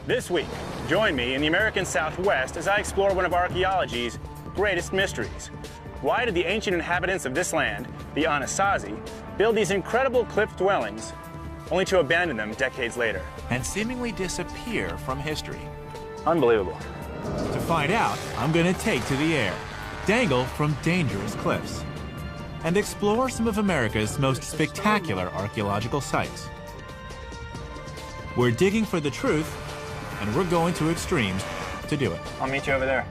This week, join me in the American Southwest as I explore one of archaeology's greatest mysteries. Why did the ancient inhabitants of this land, the ANASAZI, build these incredible cliff dwellings, only to abandon them decades later? And seemingly disappear from history. Unbelievable. To find out, I'm gonna take to the air, dangle from dangerous cliffs, and explore some of America's most spectacular archaeological sites. We're digging for the truth, and we're going to extremes to do it. I'll meet you over there.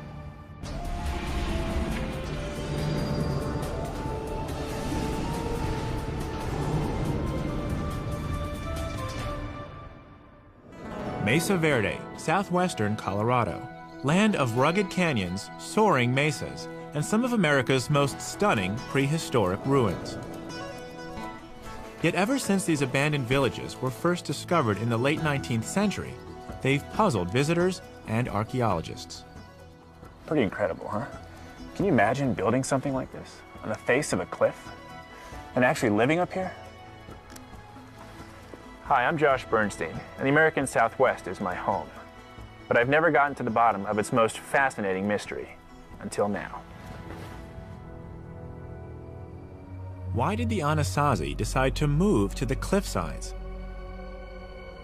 Mesa Verde, southwestern Colorado. Land of rugged canyons, soaring mesas, and some of America's most stunning prehistoric ruins. Yet ever since these abandoned villages were first discovered in the late 19th century, they've puzzled visitors and archaeologists. Pretty incredible, huh? Can you imagine building something like this on the face of a cliff and actually living up here? Hi, I'm Josh Bernstein, and the American Southwest is my home. But I've never gotten to the bottom of its most fascinating mystery, until now. Why did the ANASAZI decide to move to the cliff sides?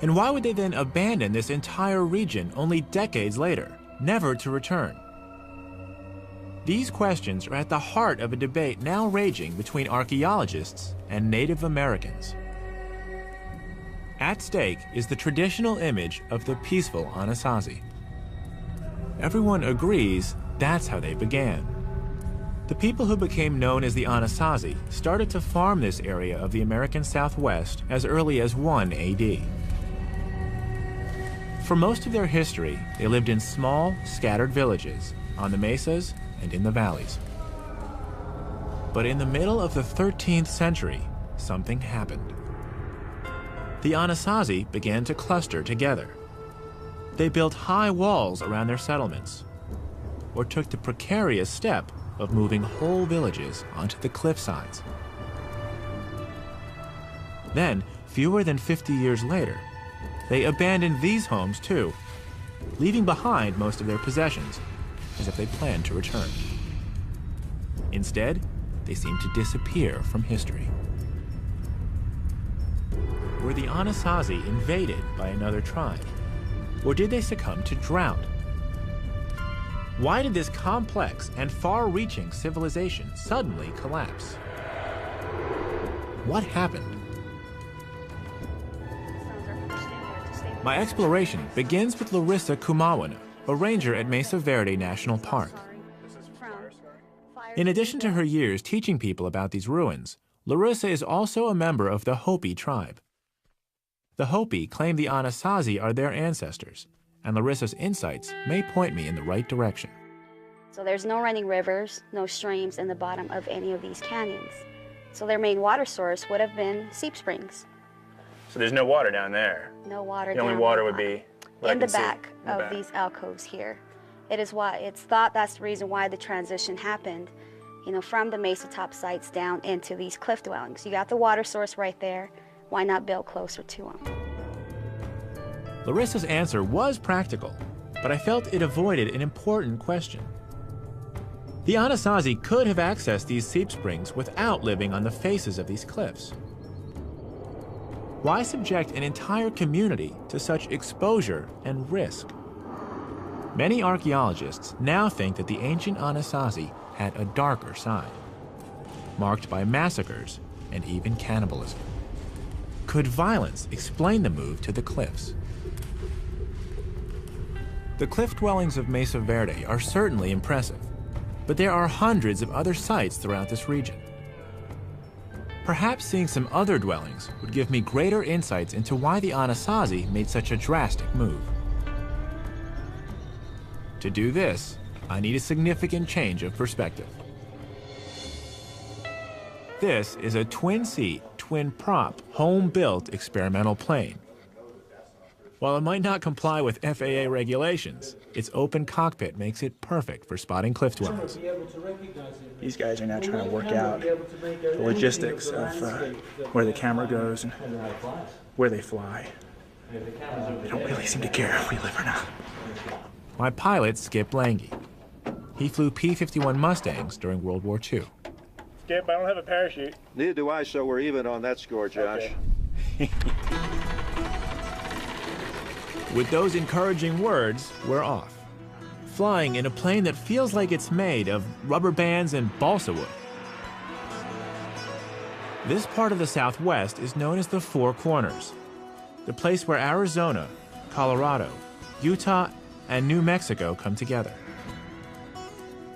And why would they then abandon this entire region only decades later, never to return? These questions are at the heart of a debate now raging between archaeologists and Native Americans. At stake is the traditional image of the peaceful ANASAZI. Everyone agrees that's how they began. The people who became known as the ANASAZI started to farm this area of the American Southwest as early as 1 AD. For most of their history, they lived in small, scattered villages on the mesas and in the valleys. But in the middle of the 13th century, something happened. The ANASAZI began to cluster together. They built high walls around their settlements, or took the precarious step of moving whole villages onto the cliff sides. Then, fewer than 50 years later, they abandoned these homes too, leaving behind most of their possessions, as if they planned to return. Instead, they seemed to disappear from history. Were the ANASAZI invaded by another tribe? Or did they succumb to drought? Why did this complex and far-reaching civilization suddenly collapse? What happened? My exploration begins with Larissa Kumawana, a ranger at Mesa Verde National Park. In addition to her years teaching people about these ruins, Larissa is also a member of the Hopi tribe. The Hopi claim the ANASAZI are their ancestors, and Larissa's insights may point me in the right direction. So there's no running rivers, no streams in the bottom of any of these canyons. So their main water source would have been seep springs. So there's no water down there? No water down there. The only water would be in the back of these alcoves here. It is why it's thought that's the reason why the transition happened, you know, from the mesa top sites down into these cliff dwellings. You got the water source right there. Why not build closer to them? Larissa's answer was practical, but I felt it avoided an important question. The ANASAZI could have accessed these seep springs without living on the faces of these cliffs. Why subject an entire community to such exposure and risk? Many archaeologists now think that the ancient ANASAZI had a darker side, marked by massacres and even cannibalism. Could violence explain the move to the cliffs? The cliff dwellings of Mesa Verde are certainly impressive, but there are hundreds of other sites throughout this region. Perhaps seeing some other dwellings would give me greater insights into why the ANASAZI made such a drastic move. To do this, I need a significant change of perspective. This is a twin-seat, twin-prop, home-built experimental plane. While it might not comply with FAA regulations, its open cockpit makes it perfect for spotting cliff dwellings. These guys are now trying to work out the logistics of where the camera goes and where they fly. They don't really seem to care if we live or not. My pilot, Skip Lange. He flew P-51 Mustangs during World War II. Skip, I don't have a parachute. Neither do I, so we're even on that score, Josh. Okay. With those encouraging words, we're off. Flying in a plane that feels like it's made of rubber bands and balsa wood. This part of the Southwest is known as the Four Corners, the place where Arizona, Colorado, Utah, and New Mexico come together.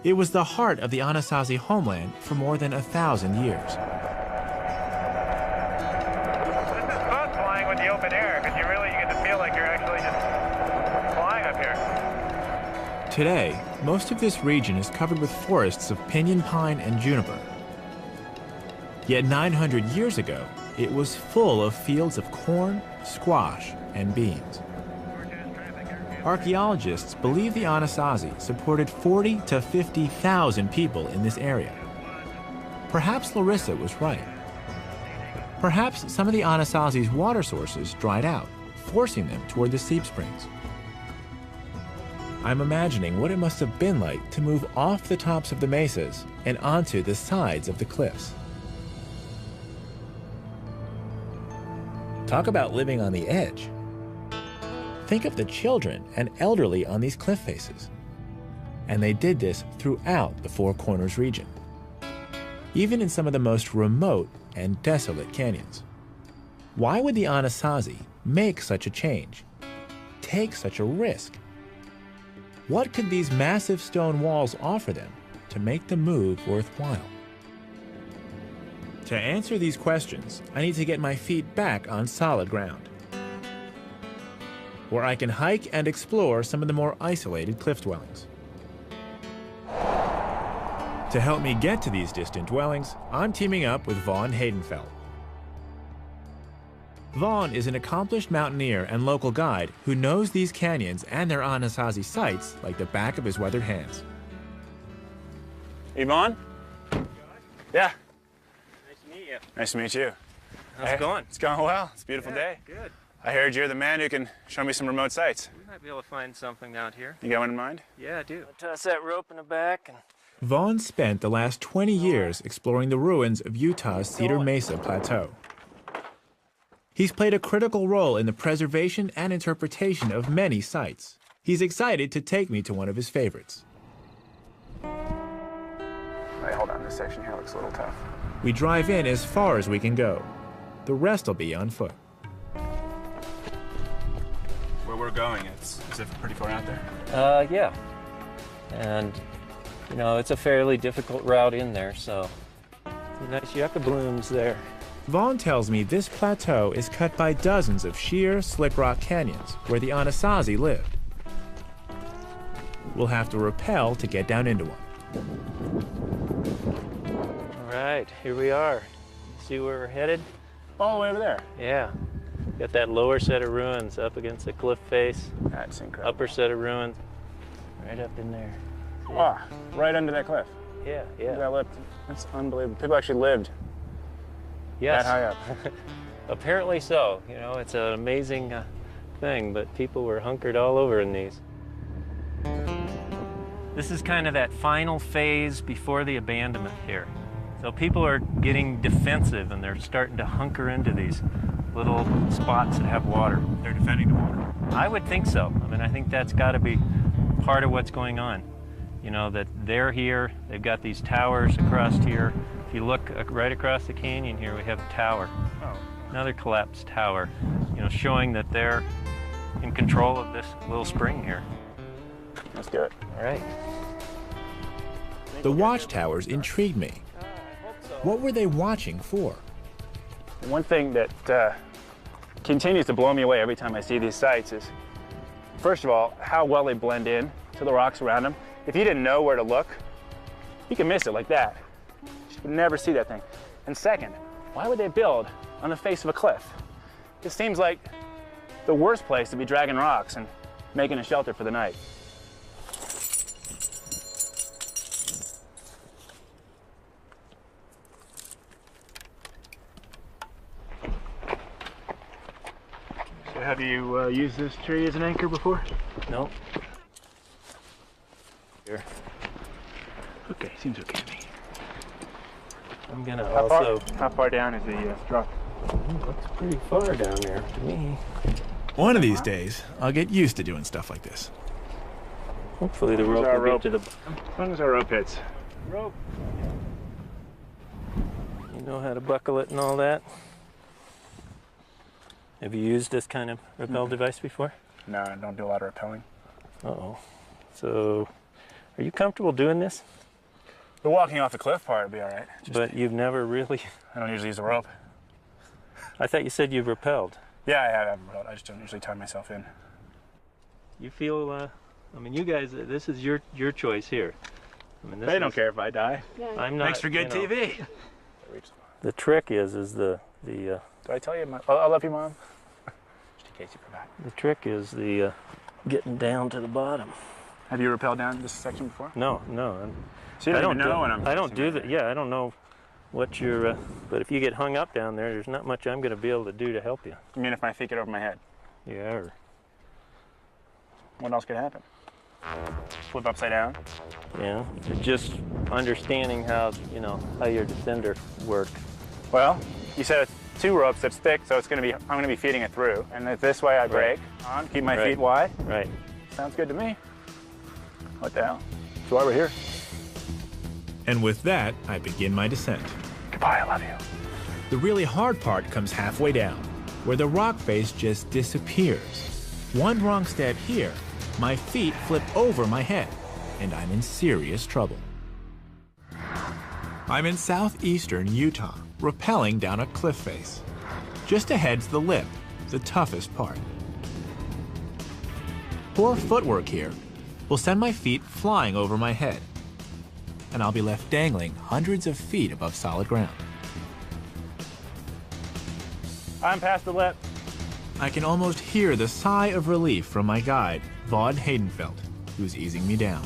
It was the heart of the ANASAZI homeland for more than 1,000 years. This is fun flying with the open air because you get to feel like you're actually just flying up here. Today, most of this region is covered with forests of pinyon pine and juniper. Yet 900 years ago, it was full of fields of corn, squash, and beans. Archaeologists believe the ANASAZI supported 40 to 50,000 people in this area. Perhaps Larissa was right. Perhaps some of the ANASAZI's water sources dried out, forcing them toward the seep springs. I'm imagining what it must have been like to move off the tops of the mesas and onto the sides of the cliffs. Talk about living on the edge. Think of the children and elderly on these cliff faces. And they did this throughout the Four Corners region, even in some of the most remote and desolate canyons. Why would the ANASAZI make such a change, take such a risk? What could these massive stone walls offer them to make the move worthwhile? To answer these questions, I need to get my feet back on solid ground, where I can hike and explore some of the more isolated cliff dwellings. To help me get to these distant dwellings, I'm teaming up with Vaughn Haydenfeld. Vaughn is an accomplished mountaineer and local guide who knows these canyons and their ANASAZI sites like the back of his weathered hands. Yvonne? Yeah. Nice to meet you. Nice to meet you. How's it going? It's going well. It's a beautiful day. Good. I heard you're the man who can show me some remote sites. We might be able to find something out here. You got one in mind? Yeah, I do. Toss that rope in the back and... Vaughn spent the last 20 years exploring the ruins of Utah's Cedar Mesa Plateau. He's played a critical role in the preservation and interpretation of many sites. He's excited to take me to one of his favorites. Wait, hold on. This section here looks a little tough. We drive in as far as we can go. The rest will be on foot. Where we're going, it's pretty far out there. Yeah. And, you know, it's a fairly difficult route in there, so... Some nice yucca blooms there. Vaughn tells me this plateau is cut by dozens of sheer, slick rock canyons where the ANASAZI lived. We'll have to rappel to get down into one. All right, here we are. See where we're headed? All the way over there. Yeah. Got that lower set of ruins up against the cliff face. That's incredible. Upper set of ruins right up in there. Ah, right under that cliff. Yeah, yeah. That's unbelievable. People actually lived Yes. that high up. Apparently so. You know, it's an amazing thing, but people were hunkered all over in these. This is kind of that final phase before the abandonment here. So people are getting defensive and they're starting to hunker into these little spots that have water. They're defending the water. I would think so. I mean, I think that's got to be part of what's going on. You know, that they're here, they've got these towers across here. If you look right across the canyon here, we have a tower. Oh. Another collapsed tower, you know, showing that they're in control of this little spring here. Let's do it. All right. The watchtowers intrigued me. What were they watching for? One thing that continues to blow me away every time I see these sites is, first of all, how well they blend in to the rocks around them. If you didn't know where to look, you can miss it like that. You would never see that thing. And second, why would they build on the face of a cliff? It seems like the worst place to be dragging rocks and making a shelter for the night. Have you used this tree as an anchor before? No. Here. Okay, seems okay to me. I'm gonna How far down is the drop? Looks pretty far down there to me. One of these days, I'll get used to doing stuff like this. Hopefully the rope will get to the... As long as our rope hits. Rope. You know how to buckle it and all that? Have you used this kind of rappel device before? No, I don't do a lot of rappelling. Uh-oh. So, are you comfortable doing this? The walking off the cliff part will be all right. But you've never really... I don't usually use the rope. I thought you said you've rappelled. Yeah, I have rappelled. I just don't usually tie myself in. You feel, I mean, you guys, this is your choice here. I mean, They don't care if I die. I'm not... Thanks for good TV. The trick is the... Did I tell you? I love you, Mom. Just in case you forgot. The trick is the getting down to the bottom. Have you rappelled down this section before? No. So you don't even know when I'm... I don't do that. Yeah, I don't know what you're... but if you get hung up down there, there's not much I'm going to be able to do to help you. You mean if my feet get over my head? Yeah, or... What else could happen? Flip upside down? Yeah, just understanding how, how your descender works. Well, you said it's 2 ropes that's thick, so I'm going to be feeding it through. And this way I brake on, keep my feet wide. Right. Sounds good to me. What the hell? That's why we're here. And with that, I begin my descent. Goodbye, I love you. The really hard part comes halfway down, where the rock face just disappears. One wrong step here, my feet flip over my head, and I'm in serious trouble. I'm in southeastern Utah, rappelling down a cliff face. Just ahead's the lip, the toughest part. Poor footwork here will send my feet flying over my head, and I'll be left dangling hundreds of feet above solid ground. I'm past the lip. I can almost hear the sigh of relief from my guide, Vaughn Haydenfeld, who's easing me down.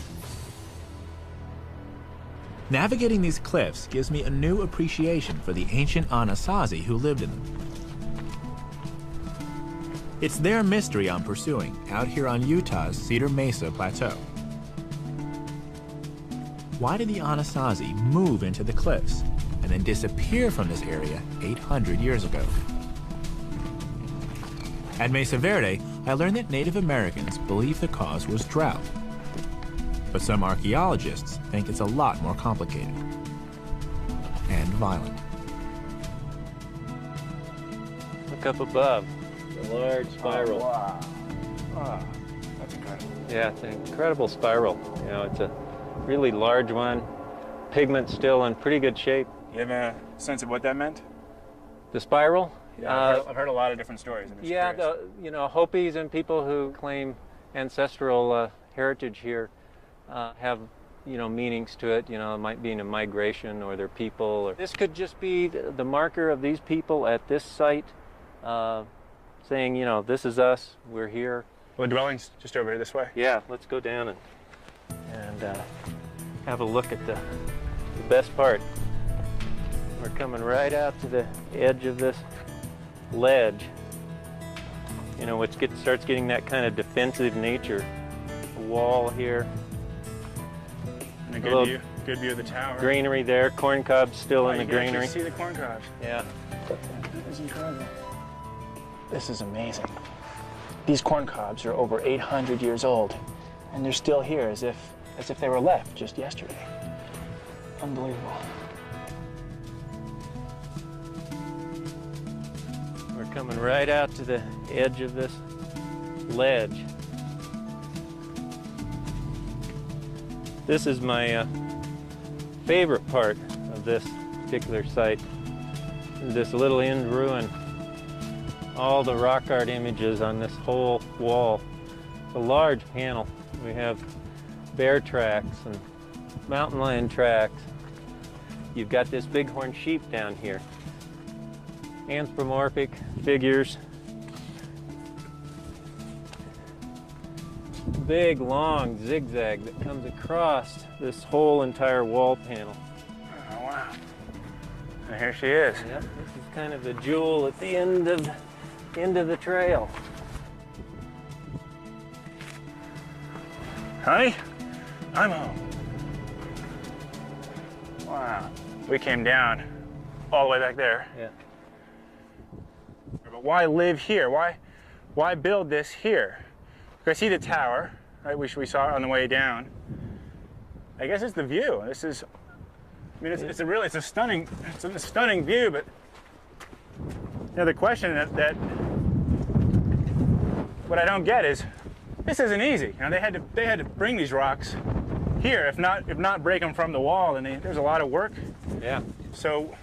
Navigating these cliffs gives me a new appreciation for the ancient ANASAZI who lived in them. It's their mystery I'm pursuing out here on Utah's Cedar Mesa Plateau. Why did the ANASAZI move into the cliffs and then disappear from this area 800 years ago? At Mesa Verde, I learned that Native Americans believe the cause was drought. But some archaeologists think it's a lot more complicated and violent. Look up above, the large spiral. Oh, wow. Oh, that's incredible. Yeah, it's an incredible spiral. It's a really large one. Pigment's still in pretty good shape. You have a sense of what that meant? The spiral? Yeah, I've heard a lot of different stories. Yeah, Hopis and people who claim ancestral heritage here have, meanings to it. It might be in a migration or their people. Or this could just be the marker of these people at this site, saying, this is us. We're here. Well, the dwelling's just over here this way. Yeah, let's go down and have a look at the best part. We're coming right out to the edge of this ledge, which starts getting that kind of defensive nature. A wall here. And a good view of the tower. Greenery there, corn cobs still in the greenery. You can see the corn cobs. Yeah. This is incredible. This is amazing. These corn cobs are over 800 years old, and they're still here as if they were left just yesterday. Unbelievable. We're coming right out to the edge of this ledge. This is my favorite part of this particular site. This little end ruin. All the rock art images on this whole wall. It's a large panel. We have bear tracks and mountain lion tracks. You've got this bighorn sheep down here. Anthropomorphic figures. Big, long zigzag that comes across this whole entire wall panel. Oh, wow. And here she is. Yep, this is kind of the jewel at the end of the trail. Honey, I'm home. Wow. We came down all the way back there. Yeah. But why live here? Why build this here? I see the tower, right, which we saw on the way down. I guess it's the view. This is, I mean, it's a stunning view, but you know, the question that what I don't get is, this isn't easy. You know, they had to bring these rocks here, if not break them from the wall, and there's a lot of work. Yeah. So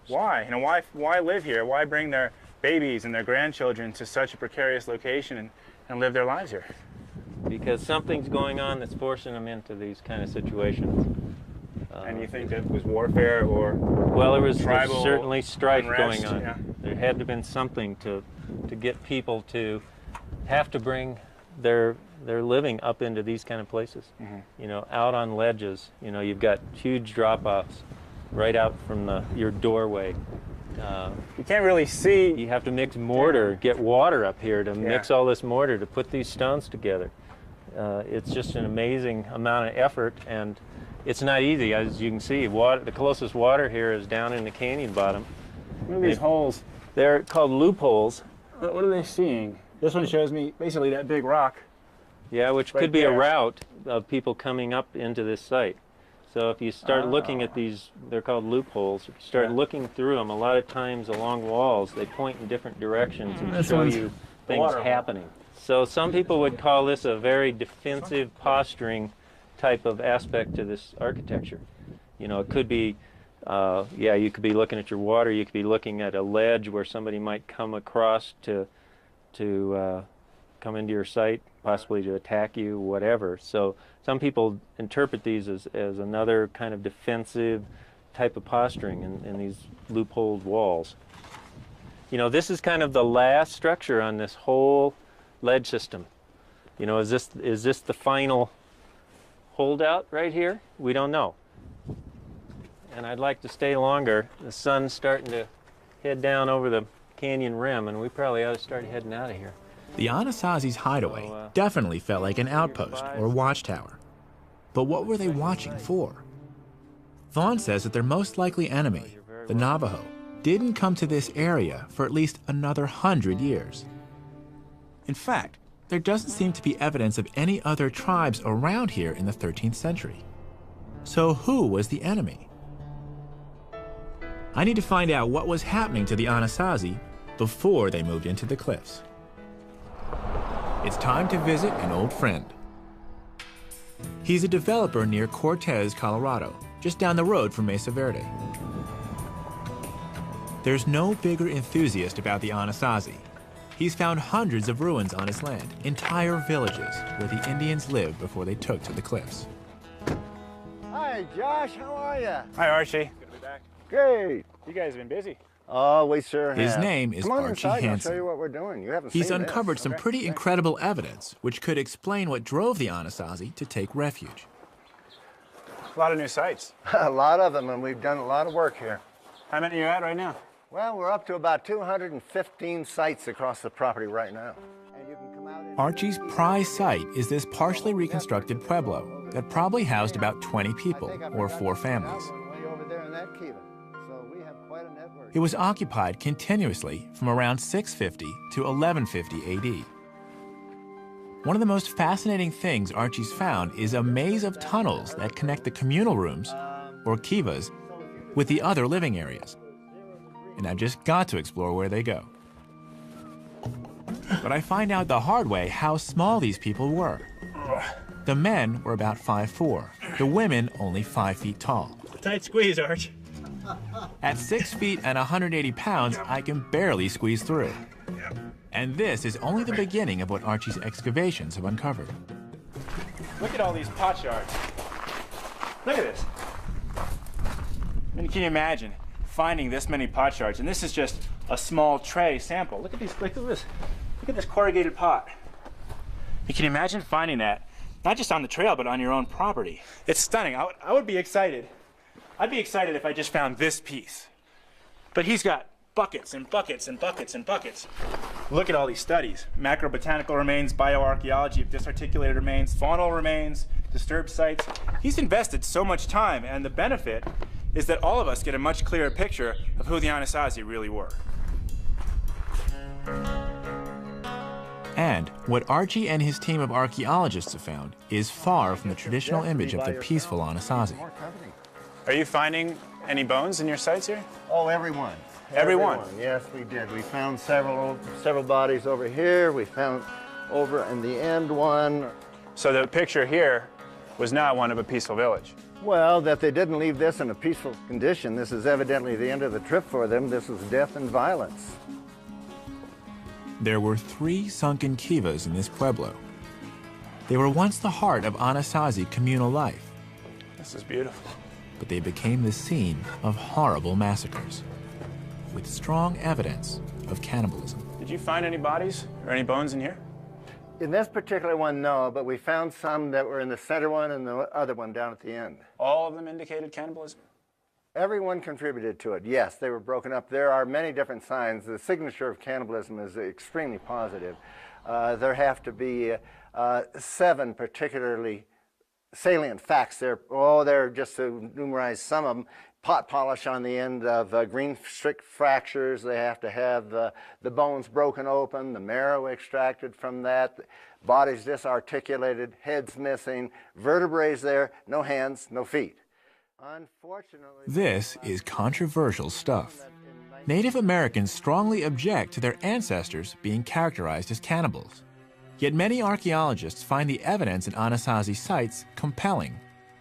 why? You know, why live here? Why bring their babies and their grandchildren to such a precarious location and live their lives here? Because something's going on that's forcing them into these kind of situations. And you think that it was warfare or well, there was tribal certainly strife unrest, going on. yeah. There had to have been something to get people to have to bring their living up into these kind of places. Mm-hmm. You know, out on ledges. You know, you've got huge drop-offs right out from your doorway. You can't really see. You have to mix mortar, get water up here to mix all this mortar to put these stones together. It's just an amazing amount of effort, and it's not easy. As you can see, the closest water here is down in the canyon bottom. What are these holes? They're called loopholes. What are they seeing? This one shows me basically that big rock. Yeah, which could be a route of people coming up into this site. So if you start looking at these, they're called loopholes. If you start looking through them, a lot of times along walls, they point in different directions and show you things happening. So some people would call this a very defensive posturing type of aspect to this architecture. You know, it could be, you could be looking at your water, you could be looking at a ledge where somebody might come across to come into your site, possibly to attack you, whatever. So some people interpret these as another kind of defensive type of posturing in these loopholed walls. You know, this is kind of the last structure on this whole ledge system. You know, is this the final holdout right here? We don't know. And I'd like to stay longer. The sun's starting to head down over the canyon rim, and we probably ought to start heading out of here. The ANASAZI's hideaway definitely felt like an outpost or watchtower. But what were they watching for? Vaughn says that their most likely enemy, the Navajo, didn't come to this area for at least another 100 years. In fact, there doesn't seem to be evidence of any other tribes around here in the 13th century. So who was the enemy? I need to find out what was happening to the ANASAZI before they moved into the cliffs. It's time to visit an old friend. He's a developer near Cortez, Colorado, just down the road from Mesa Verde. There's no bigger enthusiast about the ANASAZI. He's found hundreds of ruins on his land, entire villages where the Indians lived before they took to the cliffs. Hi, Josh. How are you? Hi, Archie. Good to be back. Great. You guys have been busy. Oh, we sure have. His name is Come on Archie inside and I'll show Hansen. you what we're doing. You haven't He's seen uncovered this. some pretty incredible evidence which could explain what drove the ANASAZI to take refuge. A lot of new sites. A lot of them, and we've done a lot of work here. How many are you at right now? Well, we're up to about 215 sites across the property right now. And you can come out and Archie's prize site is this partially reconstructed pueblo that probably housed about 20 people or 4 families. way over there in that kiva. So we have quite a network. It was occupied continuously from around 650 to 1150 AD. One of the most fascinating things Archie's found is a maze of tunnels that connect the communal rooms, or kivas, with the other living areas. And I've just got to explore where they go. But I find out the hard way how small these people were. The men were about 5'4", the women only 5 feet tall. Tight squeeze, Arch. At 6 feet and 180 pounds, I can barely squeeze through. And this is only the beginning of what Archie's excavations have uncovered. Look at all these pot shards. Look at this. I mean, can you imagine finding this many pot shards? And this is just a small tray sample. Look at these. Look at this. Look at this corrugated pot. You can imagine finding that, not just on the trail, but on your own property. It's stunning. I would be excited. I'd be excited if I just found this piece. But he's got buckets and buckets and buckets and buckets. Look at all these studies. Macrobotanical remains, bioarchaeology of disarticulated remains, faunal remains, disturbed sites. He's invested so much time, and the benefit is that all of us get a much clearer picture of who the ANASAZI really were. And what Archie and his team of archaeologists have found is far from the traditional image of the peaceful ANASAZI. Are you finding any bones in your sites here? Oh, everyone. Everyone? Yes, we did. We found several bodies over here. We found over in the end one. So the picture here was not one of a peaceful village. Well, that they didn't leave this in a peaceful condition. This is evidently the end of the trip for them. This was death and violence. There were 3 sunken kivas in this pueblo. They were once the heart of ANASAZI communal life, This is beautiful. but they became the scene of horrible massacres, with strong evidence of cannibalism. Did you find any bodies or any bones in here? In this particular one, no, but we found some that were in the center one and the other one down at the end. All of them indicated cannibalism? Everyone contributed to it. Yes, they were broken up. There are many different signs. The signature of cannibalism is extremely positive. There have to be 7 particularly salient facts. They're just to numerize some of them. Pot polish on the end of green strict fractures. They have to have the bones broken open, the marrow extracted from that, bodies disarticulated, heads missing, vertebrae there, no hands, no feet. Unfortunately, This is controversial stuff. Native Americans strongly object to their ancestors being characterized as cannibals. Yet many archaeologists find the evidence in ANASAZI sites compelling.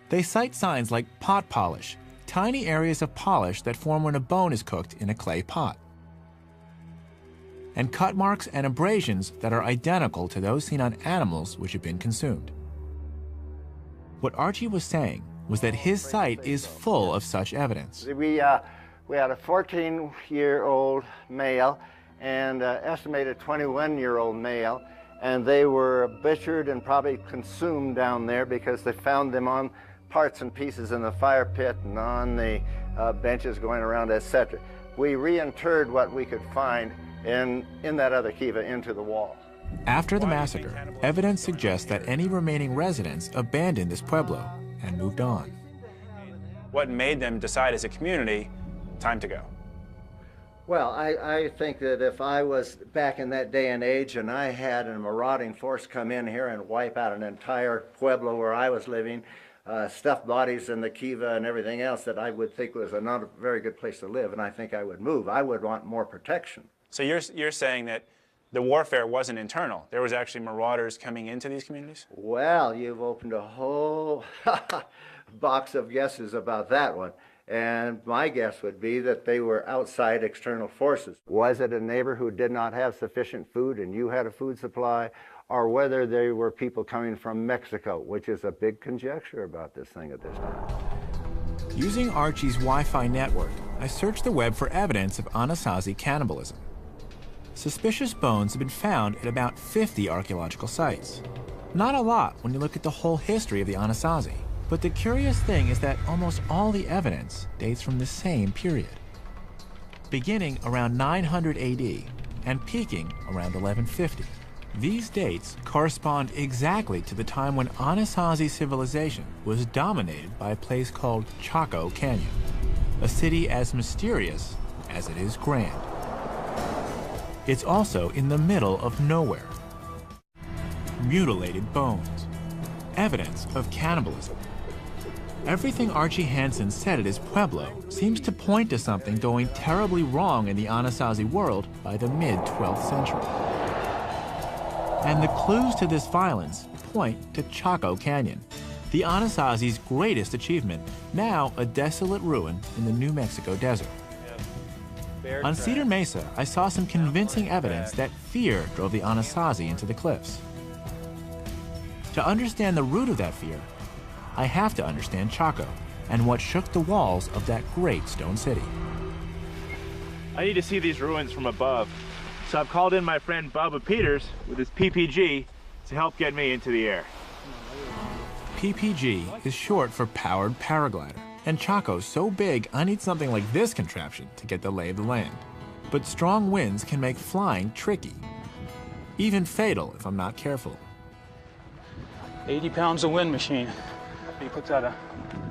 They cite signs like pot polish, tiny areas of polish that form when a bone is cooked in a clay pot, and cut marks and abrasions that are identical to those seen on animals which have been consumed. What Archie was saying was that his site is full of such evidence. we had a 14-year-old male and estimated 21-year-old male, and they were butchered and probably consumed down there because they found them on parts and pieces in the fire pit and on the benches going around, etc. We reinterred what we could find in that other kiva into the wall. After the massacre, evidence suggests that any remaining residents abandoned this pueblo and moved on. What made them decide as a community, time to go? Well, I think that if I was back in that day and age and I had a marauding force come in here and wipe out an entire pueblo where I was living, stuff bodies in the kiva and everything else, that I would think was not a very good place to live, and I think I would move. I would want more protection. So you're saying that the warfare wasn't internal. There was actually marauders coming into these communities? Well, you've opened a whole box of guesses about that one. And my guess would be that they were outside external forces. Was it a neighbor who did not have sufficient food and you had a food supply? Or whether they were people coming from Mexico, which is a big conjecture about this thing at this time. Using Archie's Wi-Fi network, I searched the web for evidence of ANASAZI cannibalism. Suspicious bones have been found at about 50 archaeological sites. Not a lot when you look at the whole history of the ANASAZI, but the curious thing is that almost all the evidence dates from the same period, beginning around 900 AD and peaking around 1150. These dates correspond exactly to the time when ANASAZI civilization was dominated by a place called Chaco Canyon, a city as mysterious as it is grand. It's also in the middle of nowhere. Mutilated bones, evidence of cannibalism. Everything Archie Hansen said at his pueblo seems to point to something going terribly wrong in the ANASAZI world by the mid-12th century. And the clues to this violence point to Chaco Canyon, the ANASAZI's greatest achievement, now a desolate ruin in the New Mexico desert. On Cedar Mesa, I saw some convincing evidence that fear drove the ANASAZI into the cliffs. To understand the root of that fear, I have to understand Chaco and what shook the walls of that great stone city. I need to see these ruins from above, so I've called in my friend Bubba Peters with his PPG to help get me into the air. PPG is short for Powered Paraglider, and Chaco's so big I need something like this contraption to get the lay of the land. But strong winds can make flying tricky, even fatal if I'm not careful. 80 pounds of wind machine. He puts out a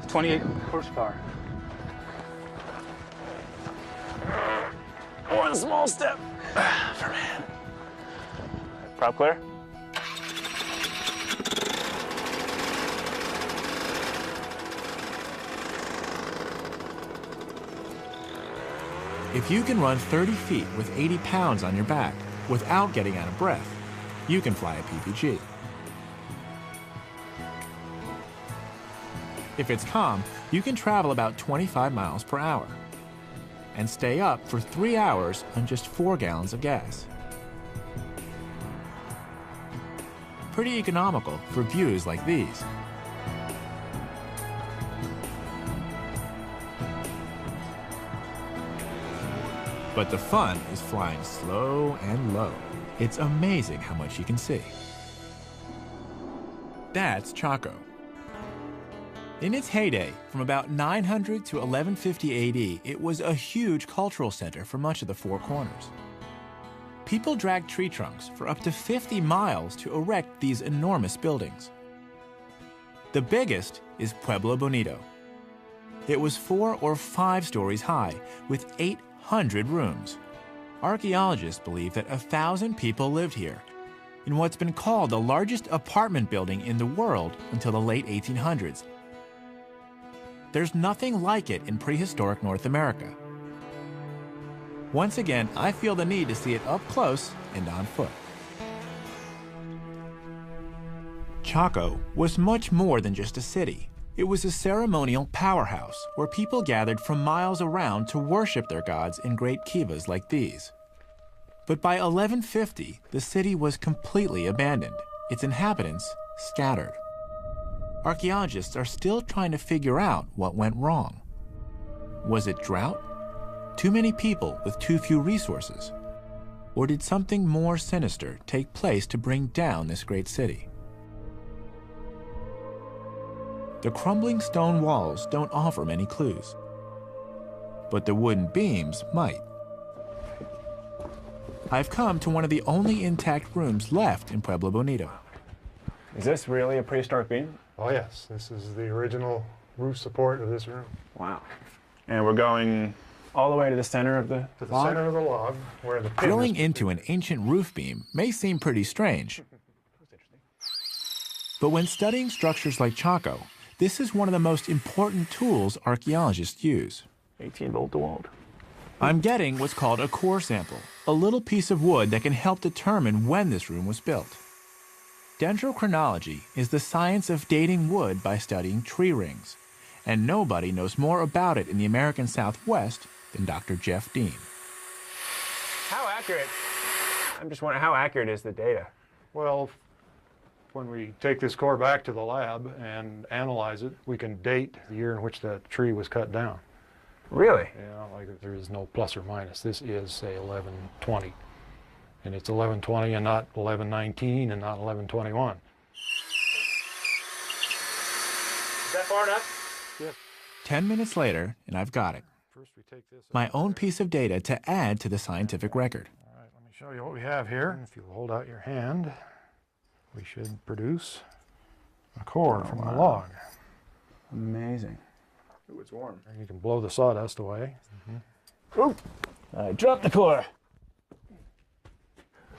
28 horsepower. One small step for man. Prop clear? If you can run 30 feet with 80 pounds on your back without getting out of breath, you can fly a PPG. If it's calm, you can travel about 25 miles per hour and stay up for 3 hours on just 4 gallons of gas. Pretty economical for views like these. But the fun is flying slow and low. It's amazing how much you can see. That's Chaco. In its heyday, from about 900 to 1150 AD, it was a huge cultural center for much of the Four Corners. People dragged tree trunks for up to 50 miles to erect these enormous buildings. The biggest is Pueblo Bonito. It was 4 or 5 stories high, with 800 rooms. Archaeologists believe that 1,000 people lived here, in what's been called the largest apartment building in the world until the late 1800s. There's nothing like it in prehistoric North America. Once again, I feel the need to see it up close and on foot. Chaco was much more than just a city. It was a ceremonial powerhouse where people gathered from miles around to worship their gods in great kivas like these. But by 1150, the city was completely abandoned, its inhabitants scattered. Archaeologists are still trying to figure out what went wrong. Was it drought? Too many people with too few resources? Or did something more sinister take place to bring down this great city? The crumbling stone walls don't offer many clues, but the wooden beams might. I've come to one of the only intact rooms left in Pueblo Bonito. Is this really a prehistoric beam? Oh yes, this is the original roof support of this room. Wow. And we're going all the way to the center of the log? Center of the log, where the pin Drilling is. into an ancient roof beam may seem pretty strange. But when studying structures like Chaco, this is one of the most important tools archaeologists use. 18-volt DeWalt. I'm getting what's called a core sample, a little piece of wood that can help determine when this room was built. Dendrochronology is the science of dating wood by studying tree rings, and nobody knows more about it in the American Southwest than Dr. Jeff Dean. How accurate? I'm just wondering, how accurate is the data? Well, when we take this core back to the lab and analyze it, we can date the year in which that tree was cut down. Really? Yeah, like there is no plus or minus. This is, say, 1120. And it's 1120 and not 1119 and not 1121. Is that far enough? Yes. 10 minutes later, and I've got it. First we take this My own piece of data to add to the scientific record. All right, let me show you what we have here. If you hold out your hand, we should produce a core from the log. Amazing. Ooh, it's warm. You can blow the sawdust away. Ooh, I dropped the core.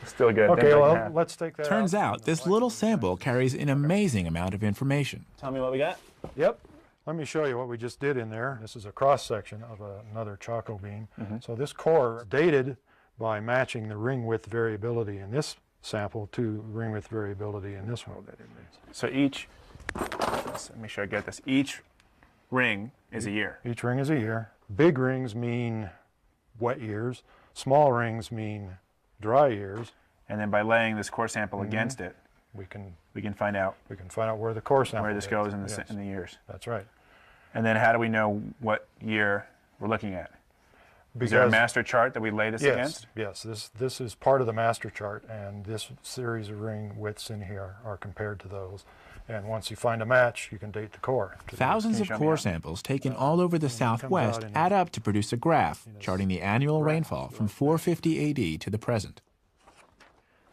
Still good. Okay, well, let's take that Turns out this little sample carries an amazing amount of information. Tell me what we got. Yep. Let me show you what we just did in there. This is a cross-section of another Chaco beam. So this core is dated by matching the ring width variability in this sample to ring width variability in this one. So each, let me make sure I get this. Each ring is a year. Each ring is a year. Big rings mean wet years. Small rings mean dry years. And then by laying this core sample against it, we can find out where the core sample where this is. goes in the, in the years. That's right. And then how do we know what year we're looking at? Is there a master chart that we lay this against? Yes, this is part of the master chart, and this series of ring widths in here are compared to those. And once you find a match, you can date the core. Thousands of core samples taken all over the Southwest add up to produce a graph charting the annual rainfall from 450 AD to the present.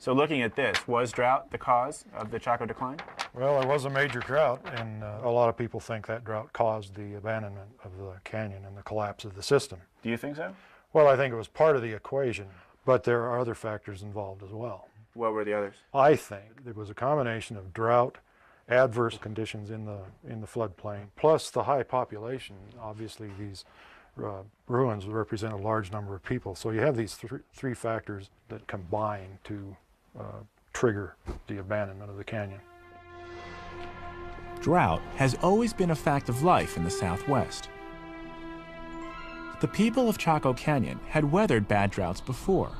So looking at this, was drought the cause of the Chaco decline? Well, there was a major drought, and a lot of people think that drought caused the abandonment of the canyon and the collapse of the system. Do you think so? Well, I think it was part of the equation, but there are other factors involved as well. What were the others? I think there was a combination of drought, adverse conditions in the floodplain, plus the high population. Obviously, these ruins represent a large number of people, so you have these three factors that combine to trigger the abandonment of the canyon. Drought has always been a fact of life in the Southwest. The people of Chaco Canyon had weathered bad droughts before.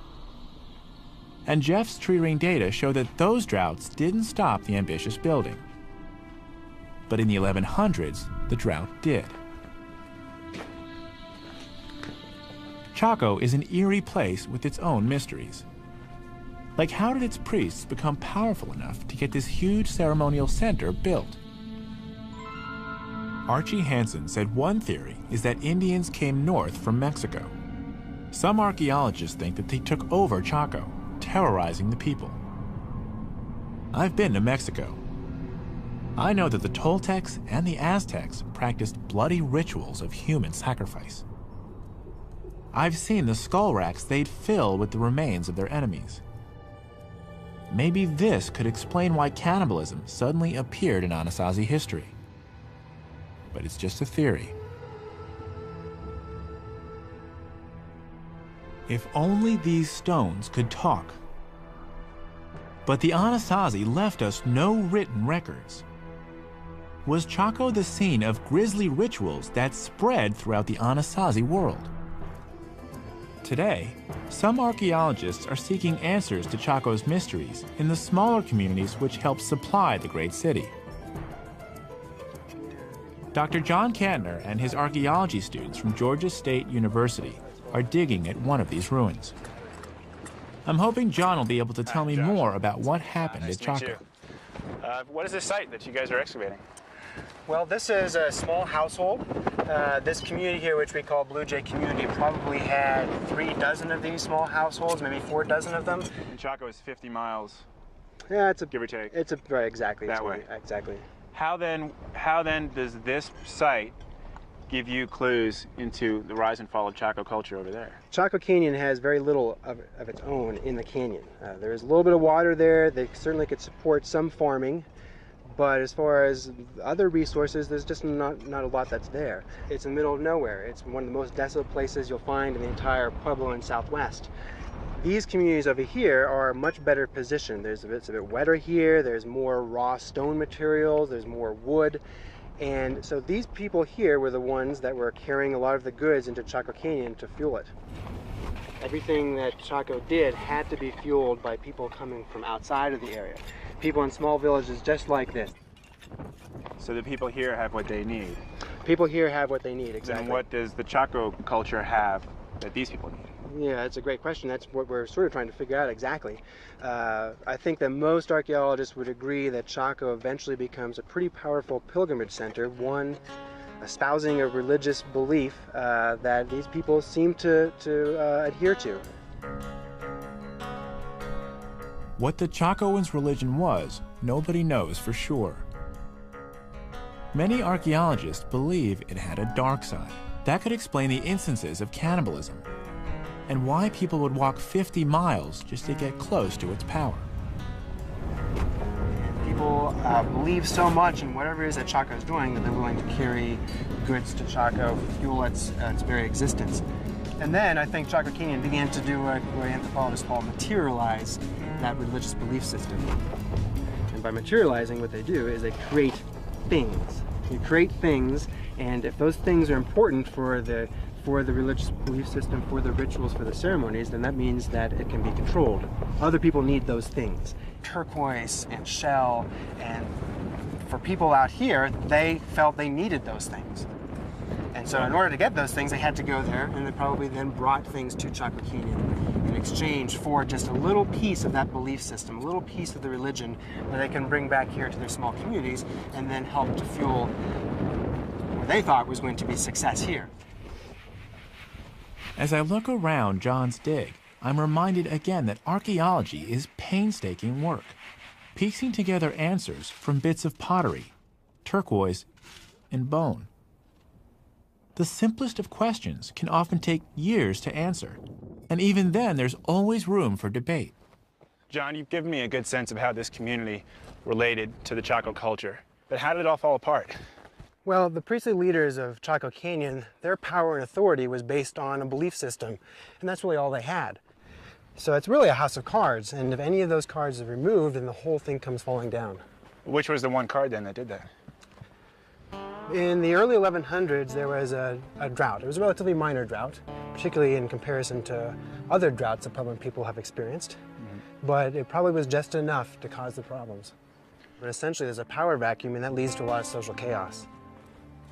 And Jeff's tree ring data show that those droughts didn't stop the ambitious building. But in the 1100s, the drought did. Chaco is an eerie place with its own mysteries. Like, how did its priests become powerful enough to get this huge ceremonial center built? Archie Hansen said one theory is that Indians came north from Mexico. Some archaeologists think that they took over Chaco, terrorizing the people. I've been to Mexico. I know that the Toltecs and the Aztecs practiced bloody rituals of human sacrifice. I've seen the skull racks they'd fill with the remains of their enemies. Maybe this could explain why cannibalism suddenly appeared in ANASAZI history. But it's just a theory. If only these stones could talk. But the ANASAZI left us no written records. Was Chaco the scene of grisly rituals that spread throughout the ANASAZI world? Today, some archaeologists are seeking answers to Chaco's mysteries in the smaller communities which help supply the great city. Dr. John Kantner and his archaeology students from Georgia State University are digging at one of these ruins. I'm hoping John will be able to tell me more about what happened at Chaco. What is this site that you guys are excavating? Well, this is a small household. This community here, which we call Blue Jay Community, probably had 3 dozen of these small households, maybe 4 dozen of them. And Chaco is 50 miles, yeah, give or take. It's a right, exactly that way. Exactly. How then does this site give you clues into the rise and fall of Chaco culture over there? Chaco Canyon has very little of its own in the canyon. There is a little bit of water there. They certainly could support some farming. But as far as other resources, there's just not a lot that's there. It's in the middle of nowhere. It's one of the most desolate places you'll find in the entire Pueblo and Southwest. These communities over here are much better positioned. It's a bit wetter here. There's more raw stone materials. There's more wood. And so these people here were the ones that were carrying a lot of the goods into Chaco Canyon to fuel it. Everything that Chaco did had to be fueled by people coming from outside of the area. People in small villages just like this. So the people here have what they need. People here have what they need, exactly. And what does the Chaco culture have that these people need? Yeah, that's a great question. That's what we're sort of trying to figure out exactly. I think that most archaeologists would agree that Chaco eventually becomes a pretty powerful pilgrimage center, one espousing a religious belief that these people seem to adhere to. What the Chacoans' religion was, nobody knows for sure. Many archaeologists believe it had a dark side. That could explain the instances of cannibalism and why people would walk 50 miles just to get close to its power. People believe so much in whatever it is that Chaco is doing that they're willing to carry goods to Chaco, fuel its very existence. And then I think Chaco Canyon began to do what anthropologists call materialize that religious belief system. And by materializing, what they do is they create things. You create things, and if those things are important for the religious belief system, for the rituals, for the ceremonies, then that means that it can be controlled. Other people need those things. Turquoise and shell, and for people out here, they felt they needed those things. And so in order to get those things, they had to go there, and they probably then brought things to Chaco Canyon in exchange for just a little piece of that belief system, a little piece of the religion that they can bring back here to their small communities and then help to fuel what they thought was going to be success here. As I look around John's dig, I'm reminded again that archaeology is painstaking work, piecing together answers from bits of pottery, turquoise, and bone. The simplest of questions can often take years to answer, and even then there's always room for debate. John, you've given me a good sense of how this community related to the Chaco culture, but how did it all fall apart? Well, the priestly leaders of Chaco Canyon, their power and authority was based on a belief system, and that's really all they had. So it's really a house of cards, and if any of those cards are removed, then the whole thing comes falling down. Which was the one card then that did that? In the early 1100s, there was a drought. It was a relatively minor drought, particularly in comparison to other droughts that Puebloan people have experienced, but it probably was just enough to cause the problems. But essentially, there's a power vacuum, and that leads to a lot of social chaos.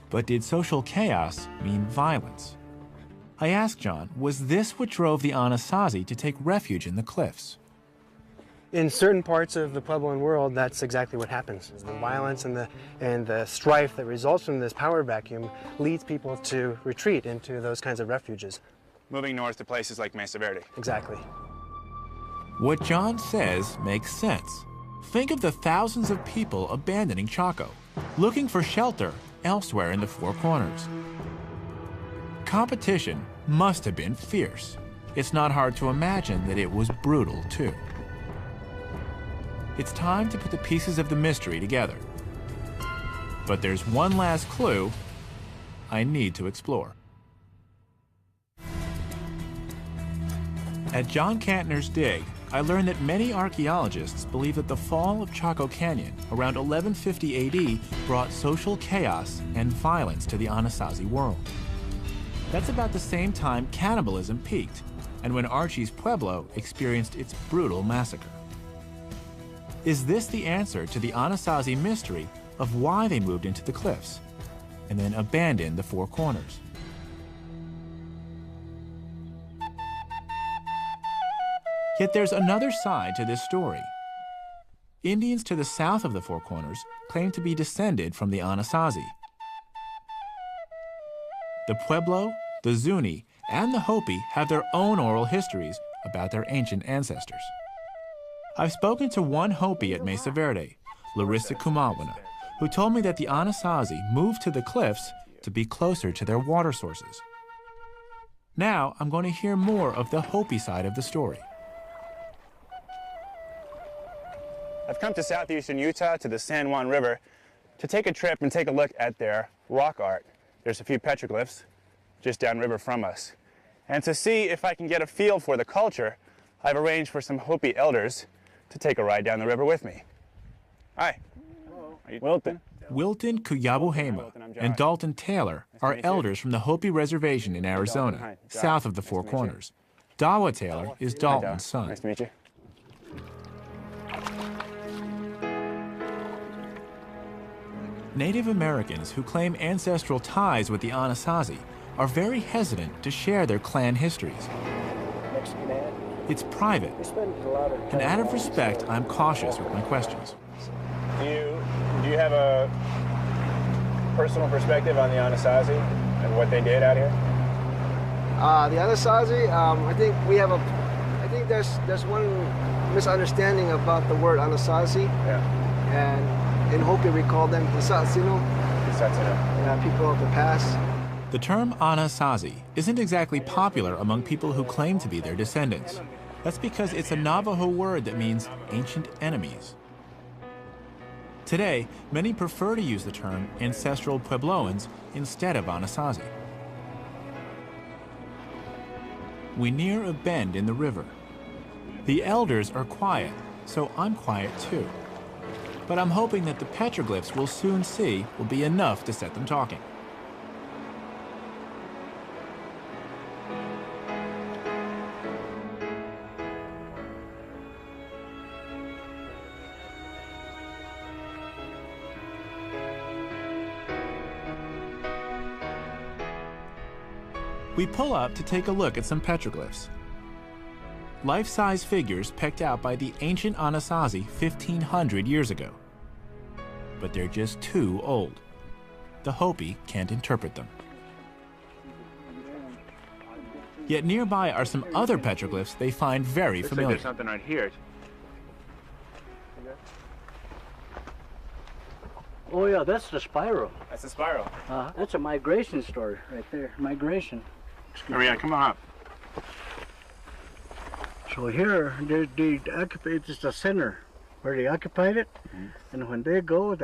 But did social chaos mean violence? I asked John, was this what drove the ANASAZI to take refuge in the cliffs? In certain parts of the Puebloan world, that's exactly what happens. The violence and the strife that results from this power vacuum leads people to retreat into those kinds of refuges. Moving north to places like Mesa Verde. Exactly. What John says makes sense. Think of the thousands of people abandoning Chaco, looking for shelter elsewhere in the Four Corners. Competition must have been fierce. It's not hard to imagine that it was brutal, too. It's time to put the pieces of the mystery together. But there's one last clue I need to explore. At John Cantner's dig, I learned that many archaeologists believe that the fall of Chaco Canyon around 1150 AD brought social chaos and violence to the ANASAZI world. That's about the same time cannibalism peaked, and when Archie's Pueblo experienced its brutal massacre. Is this the answer to the ANASAZI mystery of why they moved into the cliffs and then abandoned the Four Corners? Yet there's another side to this story. Indians to the south of the Four Corners claim to be descended from the ANASAZI. The Pueblo, the Zuni, and the Hopi have their own oral histories about their ancient ancestors. I've spoken to one Hopi at Mesa Verde, Larissa Kumawana, who told me that the ANASAZI moved to the cliffs to be closer to their water sources. Now I'm going to hear more of the Hopi side of the story. I've come to southeastern Utah to the San Juan River to take a trip and take a look at their rock art. There's a few petroglyphs just downriver from us. And to see if I can get a feel for the culture, I've arranged for some Hopi elders to take a ride down the river with me. Hi. Hello. Are you Wilton? Wilton Kuyabuhema and Dalton Taylor are elders from the Hopi Reservation in Arizona, south of the Four Corners. Dawa Taylor is Dalton's son. Nice to meet you. Native Americans who claim ancestral ties with the ANASAZI are very hesitant to share their clan histories. It's private, and out of respect, I'm cautious with my questions. Do you have a personal perspective on the ANASAZI and what they did out here? The ANASAZI, I think there's one misunderstanding about the word ANASAZI. Yeah. And in Hopi, we call them Hisatsino. Hisatsino. People of the past. The term ANASAZI isn't exactly popular among people who claim to be their descendants. That's because it's a Navajo word that means ancient enemies. Today, many prefer to use the term ancestral Puebloans instead of ANASAZI. We near a bend in the river. The elders are quiet, so I'm quiet too. But I'm hoping that the petroglyphs we'll soon see will be enough to set them talking. We pull up to take a look at some petroglyphs. Life-size figures pecked out by the ancient ANASAZI 1,500 years ago. But they're just too old. The Hopi can't interpret them. Yet nearby are some other petroglyphs they find very familiar. There's something right here. Oh yeah, that's the spiral. That's a spiral. That's a migration story right there. Migration. Oh yeah, come on up. So here, they occupy, it's the center where they occupied it, and when they go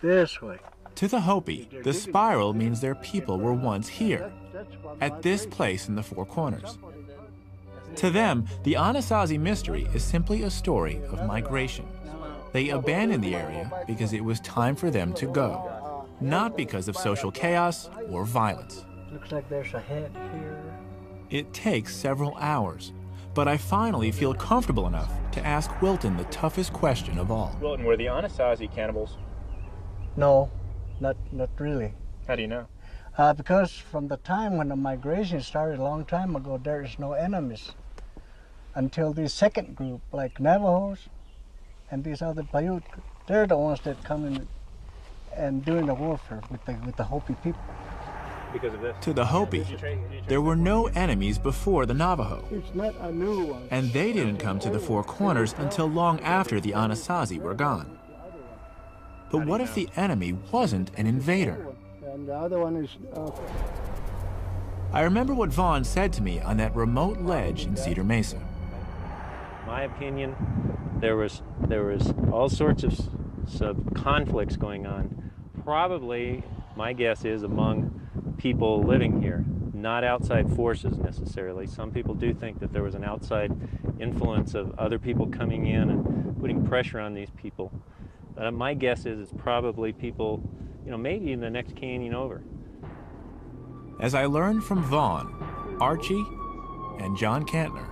this way. To the Hopi, the spiral means their people were once here, at this place in the Four Corners. To them, the ANASAZI mystery is simply a story of migration. They abandoned the area because it was time for them to go, not because of social chaos or violence. Looks like there's a head here. It takes several hours, but I finally feel comfortable enough to ask Wilton the toughest question of all. Wilton, were the ANASAZI cannibals? No, not really. How do you know? Because from the time when the migration started a long time ago, there is no enemies. Until the second group, like Navajos and these other Paiute, they're the ones that come in and doing the warfare with the Hopi people. Because of this? To the Hopi, there were no enemies before the Navajo. It's not a new one. And they didn't come to the Four Corners until long after the ANASAZI were gone. But what if the enemy wasn't an invader? And the other one is... I remember what Vaughn said to me on that remote ledge in Cedar Mesa. My opinion, there was all sorts of conflicts going on. Probably, my guess is, among people living here, not outside forces necessarily. Some people do think that there was an outside influence of other people coming in and putting pressure on these people. My guess is it's probably people, maybe in the next canyon over. As I learned from Vaughn, Archie, and John Cantner,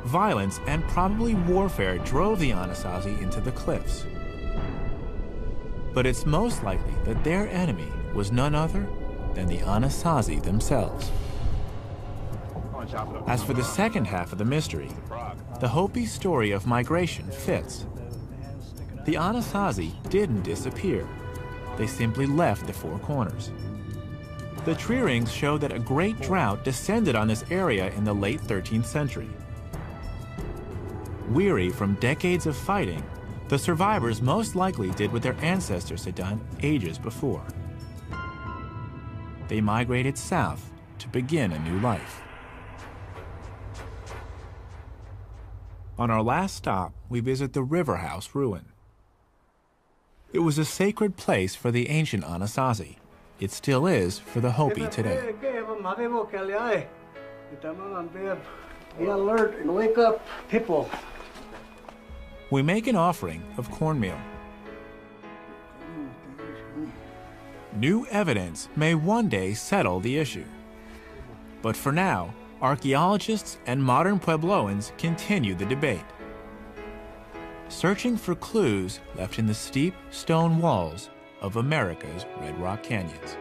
violence and probably warfare drove the ANASAZI into the cliffs. But it's most likely that their enemy was none other than the ANASAZI themselves. As for the second half of the mystery, the Hopi story of migration fits. The ANASAZI didn't disappear. They simply left the Four Corners. The tree rings show that a great drought descended on this area in the late 13th century. Weary from decades of fighting, the survivors most likely did what their ancestors had done ages before. They migrated south to begin a new life. On our last stop, we visit the River House ruin. It was a sacred place for the ancient ANASAZI. It still is for the Hopi today. Be alert and wake up, people. We make an offering of cornmeal. New evidence may one day settle the issue. But for now, archaeologists and modern Puebloans continue the debate, searching for clues left in the steep stone walls of America's Red Rock Canyons.